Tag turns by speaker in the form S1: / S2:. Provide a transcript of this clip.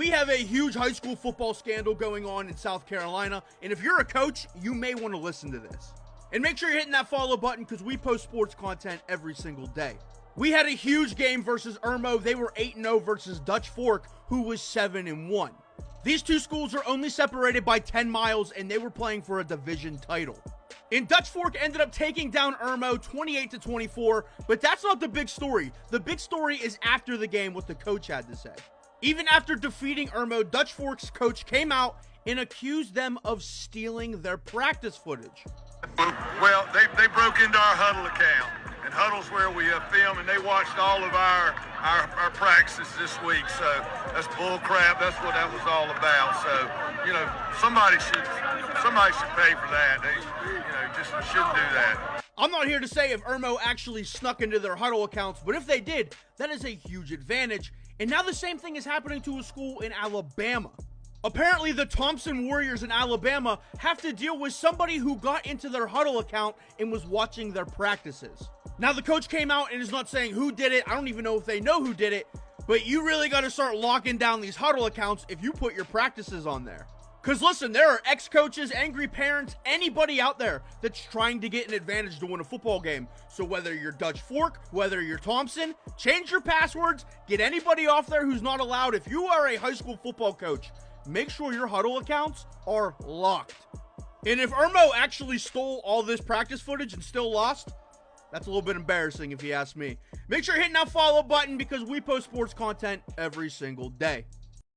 S1: We have a huge high school football scandal going on in South Carolina, and if you're a coach, you may want to listen to this. And make sure you're hitting that follow button because we post sports content every single day. We had a huge game versus Irmo. They were 8-0 versus Dutch Fork, who was 7-1. These two schools are only separated by 10 miles, and they were playing for a division title. And Dutch Fork ended up taking down Irmo 28-24, but that's not the big story. The big story is after the game, what the coach had to say. Even after defeating Irmo, Dutch Fork's coach came out and accused them of stealing their practice footage.
S2: Well, they broke into our Huddle account, and Huddle's where we film, and they watched all of our practices this week. So that's bull crap. That's what that was all about. So, you know, somebody should pay for that. They, just shouldn't do that.
S1: I'm not here to say if Irmo actually snuck into their Huddle accounts, but if they did, that is a huge advantage. And now the same thing is happening to a school in Alabama. Apparently, the Thompson Warriors in Alabama have to deal with somebody who got into their Huddle account and was watching their practices. Now, the coach came out and is not saying who did it. I don't even know if they know who did it, but you really got to start locking down these Huddle accounts if you put your practices on there. Because listen, there are ex-coaches, angry parents, anybody out there that's trying to get an advantage to win a football game. So whether you're Dutch Fork, whether you're Thompson, change your passwords, get anybody off there who's not allowed. If you are a high school football coach, make sure your Huddle accounts are locked. And if Irmo actually stole all this practice footage and still lost, that's a little bit embarrassing if you ask me. Make sure you're hitting that follow button because we post sports content every single day.